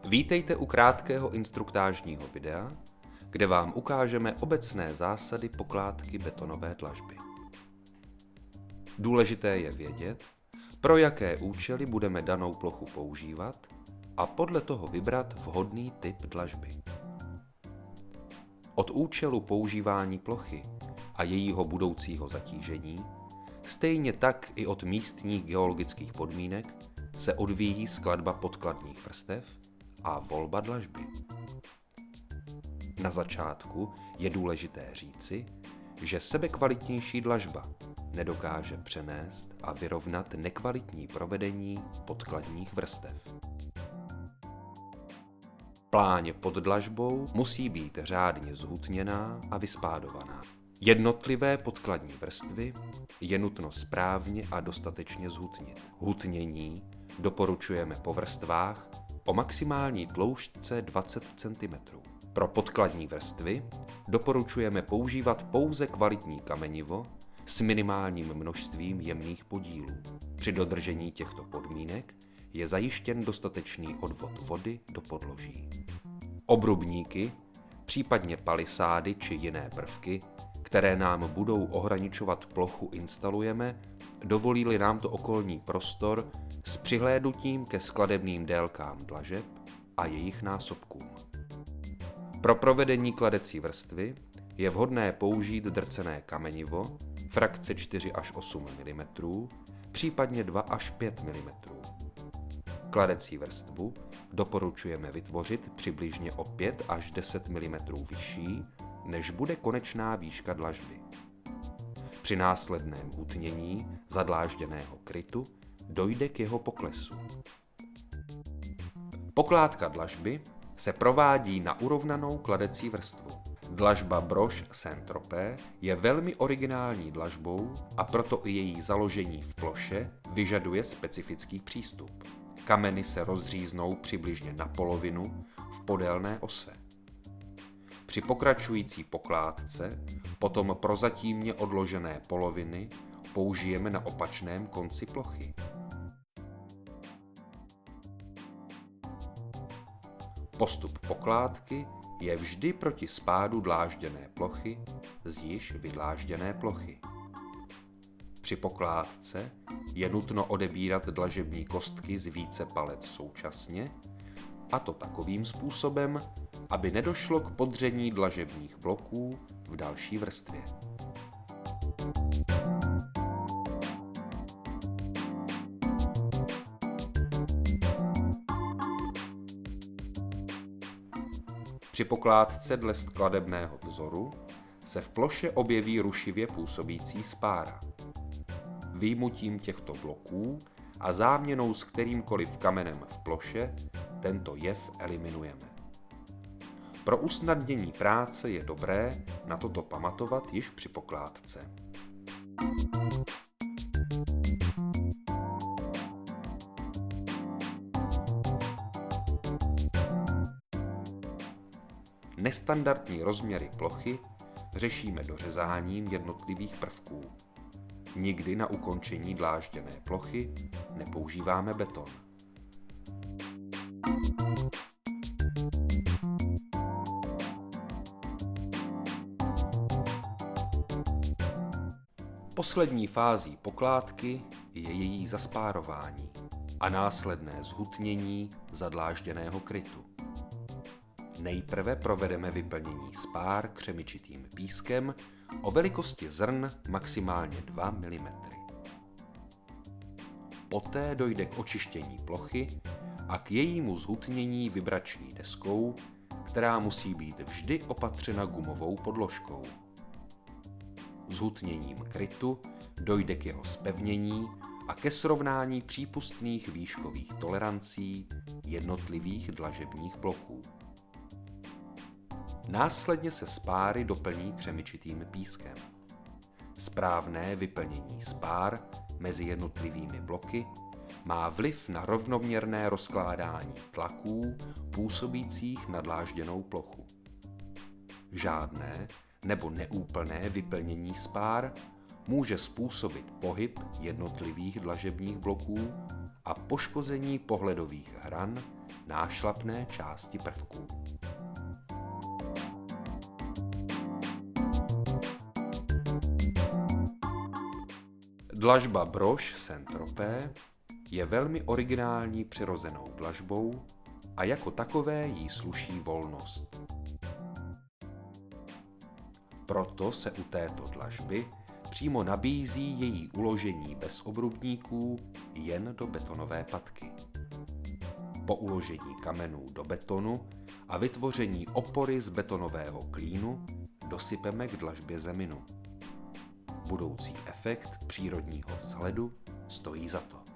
Vítejte u krátkého instruktážního videa, kde vám ukážeme obecné zásady pokládky betonové dlažby. Důležité je vědět, pro jaké účely budeme danou plochu používat a podle toho vybrat vhodný typ dlažby. Od účelu používání plochy a jejího budoucího zatížení, stejně tak i od místních geologických podmínek, se odvíjí skladba podkladních vrstev a volba dlažby. Na začátku je důležité říci, že sebekvalitnější dlažba nedokáže přenést a vyrovnat nekvalitní provedení podkladních vrstev. Pláně pod dlažbou musí být řádně zhutněná a vyspádovaná. Jednotlivé podkladní vrstvy je nutno správně a dostatečně zhutnit. Hutnění doporučujeme po vrstvách o maximální tloušťce 20 cm. Pro podkladní vrstvy doporučujeme používat pouze kvalitní kamenivo s minimálním množstvím jemných podílů. Při dodržení těchto podmínek je zajištěn dostatečný odvod vody do podloží. Obrubníky, případně palisády či jiné prvky, které nám budou ohraničovat plochu, instalujeme, dovolí-li nám to okolní prostor s přihlédnutím ke skladebným délkám dlažeb a jejich násobkům. Pro provedení kladecí vrstvy je vhodné použít drcené kamenivo frakce 4 až 8 mm, případně 2 až 5 mm. Kladecí vrstvu doporučujeme vytvořit přibližně o 5 až 10 mm vyšší, než bude konečná výška dlažby. Při následném hutnění zadlážděného krytu dojde k jeho poklesu. Pokládka dlažby se provádí na urovnanou kladecí vrstvu. Dlažba Broche Saint-Tropez je velmi originální dlažbou a proto i její založení v ploše vyžaduje specifický přístup. Kameny se rozříznou přibližně na polovinu v podélné ose. Při pokračující pokládce potom prozatímně odložené poloviny použijeme na opačném konci plochy. Postup pokládky je vždy proti spádu dlážděné plochy z již vydlážděné plochy. Při pokládce je nutno odebírat dlažební kostky z více palet současně, a to takovým způsobem, aby nedošlo k podření dlažebních bloků v další vrstvě. Při pokládce dle skladebného vzoru se v ploše objeví rušivě působící spára. Vyjmutím těchto bloků a záměnou s kterýmkoliv kamenem v ploše tento jev eliminujeme. Pro usnadnění práce je dobré na toto pamatovat již při pokládce. Nestandardní rozměry plochy řešíme dořezáním jednotlivých prvků. Nikdy na ukončení dlážděné plochy nepoužíváme beton. Poslední fází pokládky je její zaspárování a následné zhutnění zadlážděného krytu. Nejprve provedeme vyplnění spár křemičitým pískem o velikosti zrn maximálně 2 mm. Poté dojde k očištění plochy a k jejímu zhutnění vibrační deskou, která musí být vždy opatřena gumovou podložkou. Zhutněním krytu dojde k jeho zpevnění a ke srovnání přípustných výškových tolerancí jednotlivých dlažebních bloků. Následně se spáry doplní křemičitým pískem. Správné vyplnění spár mezi jednotlivými bloky má vliv na rovnoměrné rozkládání tlaků působících na dlážděnou plochu. Žádné nebo neúplné vyplnění spár může způsobit pohyb jednotlivých dlažebních bloků a poškození pohledových hran nášlapné části prvků. Dlažba Broche Saint-Tropez je velmi originální přirozenou dlažbou a jako takové jí sluší volnost. Proto se u této dlažby přímo nabízí její uložení bez obrubníků jen do betonové patky. Po uložení kamenů do betonu a vytvoření opory z betonového klínu dosypeme k dlažbě zeminu. Budoucí efekt přírodního vzhledu stojí za to.